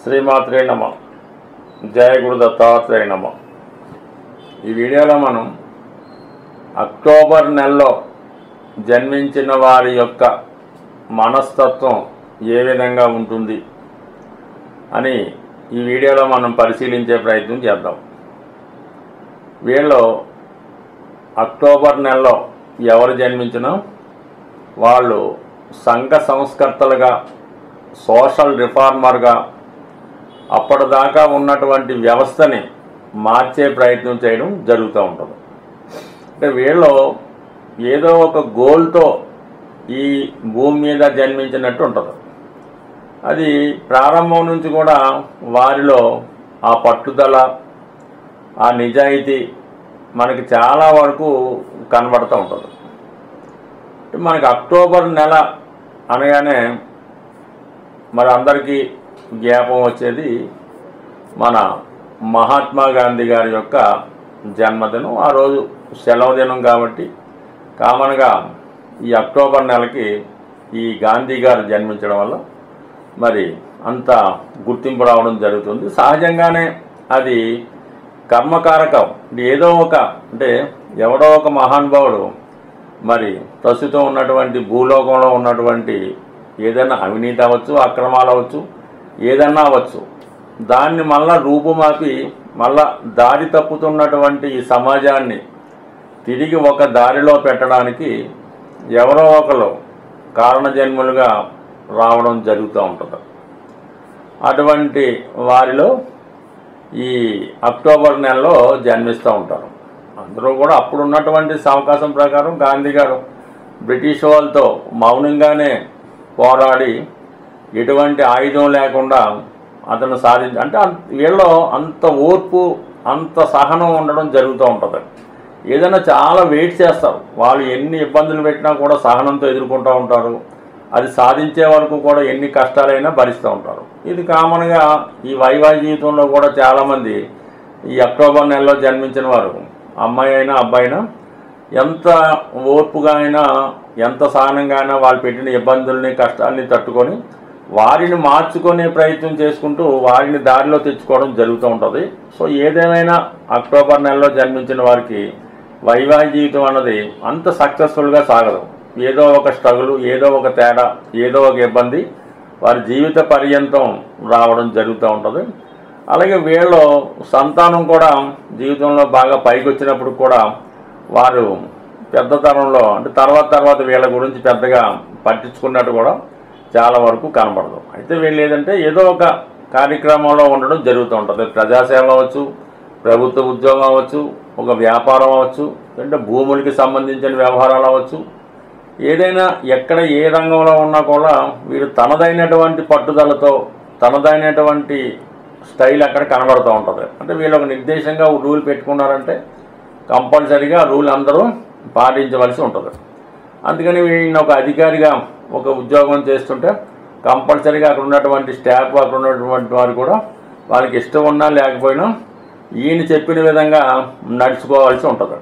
శ్రీమాత్రే నమ. జయ గురు దత్తాత్రేయ నమ. ఈ వీడియోలో మనం అక్టోబర్ నెలలో జన్మించిన వారి యొక్క మనస్తత్వం ఏ విధంగా ఉంటుంది అని ఈ వీడియోలో మనం పరిశీలించే ప్రయత్నం చేద్దాం. వీళ్ళు అక్టోబర్ నెలలో ఎవరు జన్మించినా వాళ్ళు సంఘ సంస్కర్తలుగా, సోషల్ రిఫార్మర్గా, అప్పటిదాకా ఉన్నటువంటి వ్యవస్థని మార్చే ప్రయత్నం చేయడం జరుగుతూ ఉంటుంది. అంటే వీళ్ళు ఏదో ఒక గోల్తో ఈ భూమి మీద జన్మించినట్టు ఉంటుంది. అది ప్రారంభం నుంచి కూడా వారిలో ఆ పట్టుదల, ఆ నిజాయితీ మనకి చాలా వరకు కనబడుతూ ఉంటుంది. మనకి అక్టోబర్ నెల అనగానే మరి అందరికీ జ్ఞాపకం వచ్చేది మన మహాత్మా గాంధీ గారి యొక్క జన్మదినం. ఆ రోజు సెలవు దినం కాబట్టి కామన్గా ఈ అక్టోబర్ నెలకి ఈ గాంధీ గారు జన్మించడం వల్ల మరి అంత గుర్తింపు రావడం జరుగుతుంది. సహజంగానే అది కర్మకారకం. ఏదో ఒక అంటే ఎవడో ఒక మహానుభావుడు మరి ప్రస్తుతం ఉన్నటువంటి భూలోకంలో ఉన్నటువంటి ఏదైనా అవినీతి అవ్వచ్చు, అక్రమాలు అవ్వచ్చు, ఏదన్నా అవ్వచ్చు, దాన్ని మళ్ళా రూపుమాపి మళ్ళా దారి తప్పుతున్నటువంటి ఈ సమాజాన్ని తిరిగి ఒక దారిలో పెట్టడానికి ఎవరో ఒకరు కారణజన్ములుగా రావడం జరుగుతూ ఉంటుంది. అటువంటి వారిలో ఈ అక్టోబర్ నెలలో జన్మిస్తూ ఉంటారు. అందరూ కూడా అప్పుడు ఉన్నటువంటి అవకాశం ప్రకారం గాంధీ గారు బ్రిటిష్ వాళ్ళతో మౌనంగానే పోరాడి ఎటువంటి ఆయుధం లేకుండా అతను అంటే వీళ్ళలో అంత ఓర్పు, అంత సహనం ఉండడం జరుగుతూ ఉంటుంది. ఏదైనా చాలా వెయిట్ చేస్తారు. వాళ్ళు ఎన్ని ఇబ్బందులు పెట్టినా కూడా సహనంతో ఎదుర్కొంటూ ఉంటారు. అది సాధించే వరకు కూడా ఎన్ని కష్టాలైనా భరిస్తూ ఉంటారు. ఇది కామన్గా ఈ వైవాహిక జీవితంలో కూడా చాలామంది ఈ అక్టోబర్ నెలలో జన్మించిన వారు, అమ్మాయి అయినా అబ్బాయి అయినా, ఎంత ఓర్పుగా అయినా, ఎంత సహనంగా అయినా వాళ్ళు పెట్టిన ఇబ్బందుల్ని, కష్టాలని తట్టుకొని వారిని మార్చుకునే ప్రయత్నం చేసుకుంటూ వారిని దారిలో తెచ్చుకోవడం జరుగుతూ ఉంటుంది. సో ఏదేమైనా అక్టోబర్ నెలలో జన్మించిన వారికి వైవాహిక జీవితం అన్నది అంత సక్సెస్ఫుల్గా సాగదు. ఏదో ఒక స్ట్రగుల్, ఏదో ఒక తేడా, ఏదో ఒక ఇబ్బంది వారి జీవిత పర్యంతం రావడం జరుగుతూ ఉంటుంది. అలాగే వీళ్ళు సంతానం కూడా జీవితంలో బాగా పైకి వచ్చినప్పుడు కూడా వారు పెద్ద తరంలో అంటే తర్వాత వీళ్ళ గురించి పెద్దగా పట్టించుకున్నట్టు కూడా చాలా వరకు కనబడదు. అయితే వీళ్ళు ఏదంటే ఏదో ఒక కార్యక్రమంలో ఉండడం జరుగుతూ ఉంటుంది. ప్రజాసేవ అవ్వచ్చు, ప్రభుత్వ ఉద్యోగం అవ్వచ్చు, ఒక వ్యాపారం అవ్వచ్చు, అంటే భూములకి సంబంధించిన వ్యవహారాలు అవ్వచ్చు, ఏదైనా ఎక్కడ ఏ రంగంలో ఉన్నా కూడా వీరు తనదైనటువంటి పట్టుదలతో, తనదైనటువంటి స్టైల్ అక్కడ కనబడుతూ ఉంటుంది. అంటే వీళ్ళు ఒక నిర్దేశంగా రూల్ పెట్టుకున్నారంటే కంపల్సరీగా రూల్ అందరూ పాటించవలసి ఉంటుంది. అందుకని వీళ్ళని ఒక అధికారిగా ఒక ఉద్యోగం చేస్తుంటే కంపల్సరీగా అక్కడ ఉన్నటువంటి స్టాఫ్, అక్కడ ఉన్నటువంటి వారు కూడా వాళ్ళకి ఇష్టం ఉన్నా లేకపోయినా ఈయన చెప్పిన విధంగా నడుచుకోవాల్సి ఉంటుంది.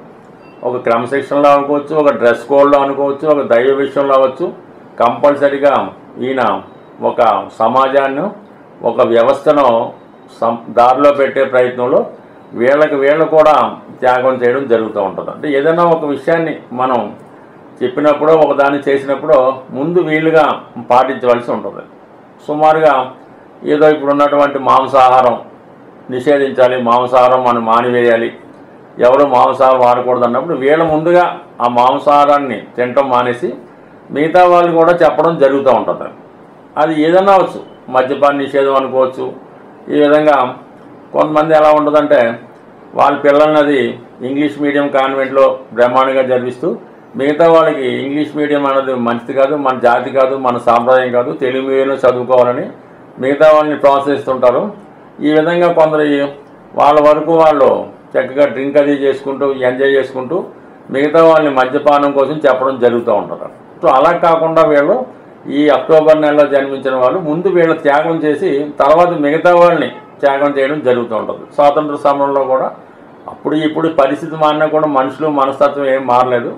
ఒక క్రమశిక్షణలో అనుకోవచ్చు, ఒక డ్రెస్ కోడ్లో అనుకోవచ్చు, ఒక దైవ విషయంలో అవ్వచ్చు. కంపల్సరీగా ఈయన ఒక సమాజాన్ని, ఒక వ్యవస్థను దారిలో పెట్టే ప్రయత్నంలో వీళ్ళు కూడా త్యాగం చేయడం జరుగుతూ ఉంటుంది. అంటే ఏదైనా ఒక విషయాన్ని మనం చెప్పినప్పుడు, ఒక దాన్ని చేసినప్పుడు ముందు వీలుగా పాటించవలసి ఉంటుంది. సుమారుగా ఏదో ఇప్పుడు ఉన్నటువంటి మాంసాహారం నిషేధించాలి, మాంసాహారం మనం మానివేయాలి, ఎవరు మాంసాహారం వాడకూడదు అన్నప్పుడు వీళ్ళ ముందుగా ఆ మాంసాహారాన్ని తినటం మానేసి మిగతా వాళ్ళు కూడా చెప్పడం జరుగుతూ ఉంటుంది. అది ఏదైనా అవచ్చు, మద్యపాన నిషేధం అనుకోవచ్చు. ఈ విధంగా కొంతమంది ఎలా ఉంటుందంటే వాళ్ళ పిల్లల్ని అది ఇంగ్లీష్ మీడియం కాన్వెంట్లో బ్రహ్మాండంగా చదివిస్తూ మిగతా వాళ్ళకి ఇంగ్లీష్ మీడియం అనేది మంచిది కాదు, మన జాతి కాదు, మన సాంప్రదాయం కాదు, తెలుగు మీడియంలో చదువుకోవాలని మిగతా వాళ్ళని ప్రోత్సహిస్తుంటారు. ఈ విధంగా కొందరు వాళ్ళ వరకు వాళ్ళు చక్కగా డ్రింక్ అది చేసుకుంటూ ఎంజాయ్ చేసుకుంటూ మిగతా వాళ్ళని మద్యపానం కోసం చెప్పడం జరుగుతూ ఉంటుంది. సో అలా కాకుండా వీళ్ళు ఈ అక్టోబర్ నెలలో జన్మించిన వాళ్ళు ముందు వీళ్ళ త్యాగం చేసి తర్వాత మిగతా వాళ్ళని త్యాగం చేయడం జరుగుతూ ఉంటుంది. స్వాతంత్ర సమరంలో కూడా అప్పుడు ఇప్పుడు పరిస్థితి మారినా కూడా మనుషులు మనస్తత్వం ఏం మారలేదు.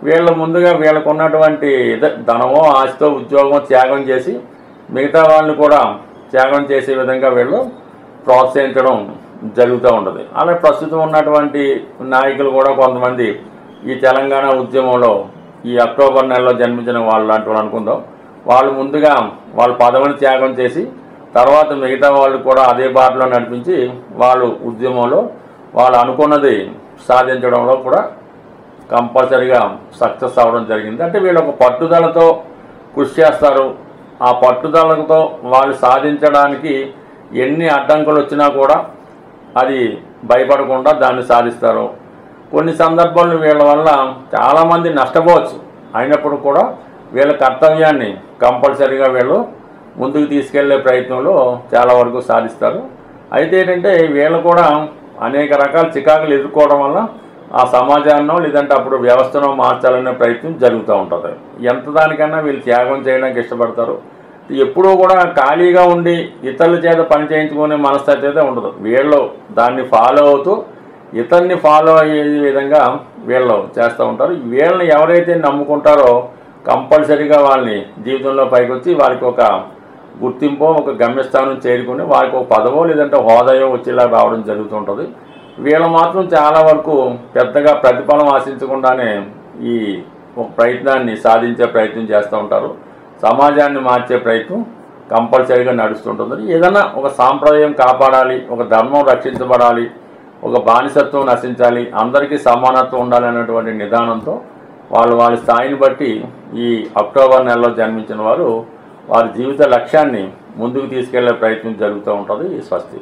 వీళ్ళ ముందుగా వీళ్ళకు ఉన్నటువంటి ధనమో, ఆస్తితో, ఉద్యోగమో త్యాగం చేసి మిగతా వాళ్ళని కూడా త్యాగం చేసే విధంగా వీళ్ళు ప్రోత్సహించడం జరుగుతూ ఉంటుంది. అలా ప్రస్తుతం ఉన్నటువంటి నాయకులు కూడా కొంతమంది ఈ తెలంగాణ ఉద్యమంలో ఈ అక్టోబర్ నెలలో జన్మించిన వాళ్ళు లాంటి వాళ్ళు అనుకుందాం, వాళ్ళు ముందుగా వాళ్ళ పదవిని త్యాగం చేసి తర్వాత మిగతా వాళ్ళు కూడా అదే బాటలో నడిపించి వాళ్ళు ఉద్యమంలో వాళ్ళు అనుకున్నది సాధించడంలో కూడా కంపల్సరీగా సక్సెస్ అవ్వడం జరిగింది. అంటే వీళ్ళు ఒక పట్టుదలతో కృషి చేస్తారు. ఆ పట్టుదలతో వాళ్ళు సాధించడానికి ఎన్ని అడ్డంకులు వచ్చినా కూడా అది భయపడకుండా దాన్ని సాధిస్తారు. కొన్ని సందర్భాల్లో వీళ్ళ వల్ల చాలామంది నష్టపోవచ్చు, అయినప్పుడు కూడా వీళ్ళ కర్తవ్యాన్ని కంపల్సరీగా వీళ్ళు ముందుకు తీసుకెళ్లే ప్రయత్నంలో చాలా వరకు సాధిస్తారు. అయితే ఏంటంటే వీళ్ళు కూడా అనేక రకాల చికాకులు ఎదుర్కోవడం వల్ల ఆ సమాజాన్నో లేదంటే అప్పుడు వ్యవస్థను మార్చాలనే ప్రయత్నం జరుగుతూ ఉంటుంది. ఎంత దానికన్నా వీళ్ళు త్యాగం చేయడానికి ఇష్టపడతారు. ఎప్పుడూ కూడా ఖాళీగా ఉండి ఇతరుల చేత పని చేయించుకునే మనస్తత్వం అయితే ఉండదు. వీళ్ళు దాన్ని ఫాలో అవుతూ ఇతన్ని ఫాలో అయ్యే విధంగా వీళ్ళు చేస్తూ ఉంటారు. వీళ్ళని ఎవరైతే నమ్ముకుంటారో కంపల్సరీగా వాళ్ళని జీవితంలో పైకి వచ్చి వారికి ఒక గుర్తింపో ఒక గమ్యస్థానం చేరుకుని వారికి ఒక పదవో లేదంటే హోదాయో వచ్చేలా రావడం జరుగుతుంటుంది. వీళ్ళు మాత్రం చాలా వరకు పెద్దగా ప్రతిఫలం ఆశించకుండానే ఈ ఒక ప్రయత్నాన్ని సాధించే ప్రయత్నం చేస్తూ ఉంటారు. సమాజాన్ని మార్చే ప్రయత్నం కంపల్సరీగా నడుస్తుంటుంది. ఏదైనా ఒక సాంప్రదాయం కాపాడాలి, ఒక ధర్మం రక్షించబడాలి, ఒక బానిసత్వం నశించాలి, అందరికీ సమానత్వం ఉండాలి అనేటువంటి నిదానంతో వాళ్ళ స్థాయిని బట్టి ఈ అక్టోబర్ నెలలో జన్మించిన వారు వారి జీవిత లక్ష్యాన్ని ముందుకు తీసుకెళ్లే ప్రయత్నం జరుగుతూ ఉంటుంది. స్వస్తి.